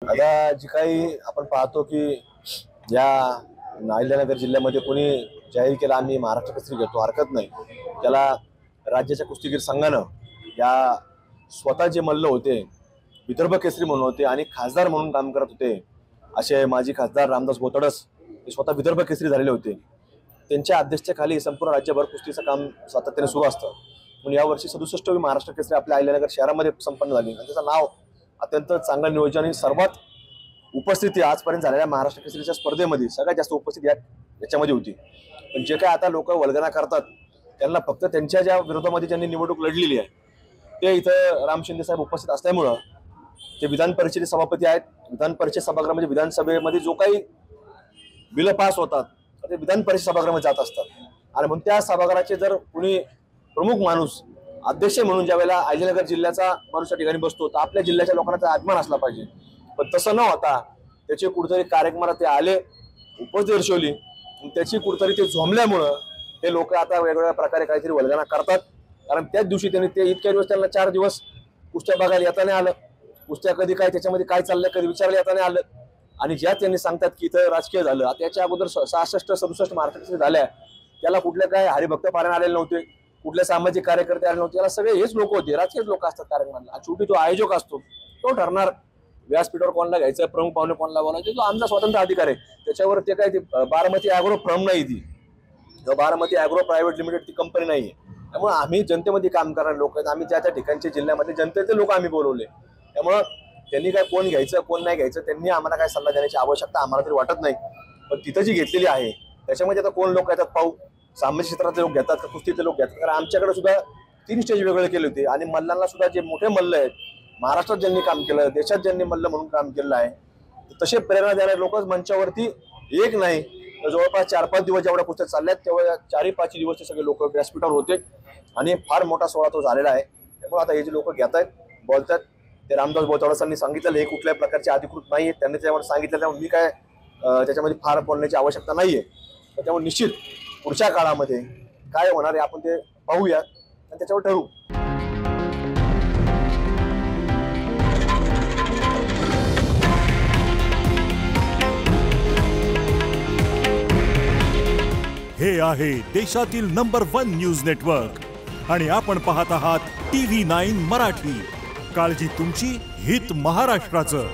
आता जी काही आपण पाहतो की या अहिल्यानगर जिल्ह्यामध्ये कोणी जाहीर केला आम्ही महाराष्ट्र केसरी घेतो, हरकत नाही. त्याला राज्याच्या कुस्तीगीर संघानं या स्वतः जे मल्ल होते विदर्भ केसरी म्हणून होते आणि खासदार म्हणून काम करत होते असे माजी खासदार रामदास गोतडस ते स्वतः विदर्भ केसरी झालेले होते. त्यांच्या अध्यक्षतेखाली संपूर्ण राज्यभर कुस्तीचं काम सातत्याने सुरू असतं. म्हणून यावर्षी 67वी महाराष्ट्र केसरी आपल्या अहिल्यानगर शहरामध्ये संपन्न झाली आणि त्याचं नाव अत्यंत चांगलं नियोजन आणि सर्वात उपस्थिती आजपर्यंत झालेल्या महाराष्ट्र केसरीच्या स्पर्धेमध्ये सगळ्यात जास्त उपस्थिती याच्यामध्ये होती. पण जे काय आता लोक वल्गना करतात त्यांना फक्त त्यांच्या ज्या विरोधामध्ये ज्यांनी निवडणूक लढलेली आहे ते इथं राम शिंदे साहेब उपस्थित असल्यामुळं ते विधान परिषदेचे सभापती आहेत. विधान परिषद सभागृह म्हणजे विधानसभेमध्ये जो काही बिल पास होतात ते विधान परिषद सभागृहामध्ये जात असतात आणि म्हणून त्या सभागृहाचे जर कुणी प्रमुख माणूस अध्यक्ष म्हणून ज्या वेळेला अहिल्यानगर जिल्ह्याचा माणूस त्या ठिकाणी बसतो तर आपल्या जिल्ह्याच्या लोकांचा अभिमान असला पाहिजे. पण तसं न होता त्याचे कुठेतरी कार्यक्रमाला ते आले, उपस्थिती दर्शवली, त्याची कुठेतरी ते झोंबल्यामुळं हे लोक आता वेगवेगळ्या प्रकारे काहीतरी वल्गना करतात. कारण त्याच दिवशी त्यांनी ते इतक्या दिवस त्यांना 4 दिवस कुस्त्या बघायला येता नाही आलं, कुस्त्या कधी काय त्याच्यामध्ये काय चाललंय कधी विचारलं येता नाही आलं आणि ज्या त्यांनी सांगतात की इथं राजकीय झालं. आता याच्या अगोदर 66-67 महाराष्ट्र झाल्या त्याला कुठल्या काय हरिभक्त पारायण आलेले नव्हते, कुठले सामाजिक कार्यकर्ते आले नव्हते, याला सगळे हेच लोक होते, राजकीय लोक असतात कार्यक्रमाला. शेवटी तो आयोजक असतो, तो ठरणार व्यासपीठावर कोणाला घ्यायचं, प्रमुख पाहुणे कोणाला बोलायचं, तो आमचा स्वतंत्र अधिकार आहे. त्याच्यावर ते काय बारामती ॲग्रो फर्म नाही, ती बारामती ॲग्रो प्रायव्हेट लिमिटेड ती कंपनी नाहीये. त्यामुळे आम्ही जनतेमध्ये काम करणारे लोक आहेत, आम्ही ज्या त्या ठिकाणच्या जिल्ह्यामध्ये जनतेचे लोक आम्ही बोलवले. त्यामुळं त्यांनी काय कोण घ्यायचं कोण नाही घ्यायचं त्यांनी आम्हाला काय सल्ला देण्याची आवश्यकता आम्हाला तरी वाटत नाही. पण तिथं जी घेतलेली आहे त्याच्यामध्ये आता कोण लोक येतात पाहू, सामाजिक क्षेत्रातले लोक घेतात का कुस्तीचे लोक घेतात. कारण आमच्याकडे सुद्धा 3 स्टेज वेगळे केले होते आणि मल्लांना सुद्धा जे मोठे मल्ल आहेत महाराष्ट्रात ज्यांनी काम केलं, देशात ज्यांनी मल्ल म्हणून काम केलेलं आहे तसे प्रेरणा देणारे लोकच मंचावरती एक नाही तर जवळपास 4-5 दिवस जेवढ्या कुस्त्या चालल्यात तेवढ्या 4-5 दिवस ते सगळे लोक व्यासपीठावर होते आणि फार मोठा सोहळा तो झालेला आहे. त्यामुळे आता हे जे लोक घेत आहेत बोलतात ते रामदास गोतडसांनी सांगितलेलं हे कुठल्याही प्रकारचे अधिकृत नाही, त्यांनी त्यावर सांगितलं, त्यामुळे मी काय त्याच्यामध्ये फार बोलण्याची आवश्यकता नाहीये. त्यामुळे निश्चित पुढच्या काळामध्ये काय होणार आहे आपण ते पाहूया आणि त्याच्यावर ठरवू. हे आहे देशातील नंबर 1 न्यूज नेटवर्क आणि आपण पाहत आहात TV9 मराठी. काळजी तुमची, हित महाराष्ट्राचं.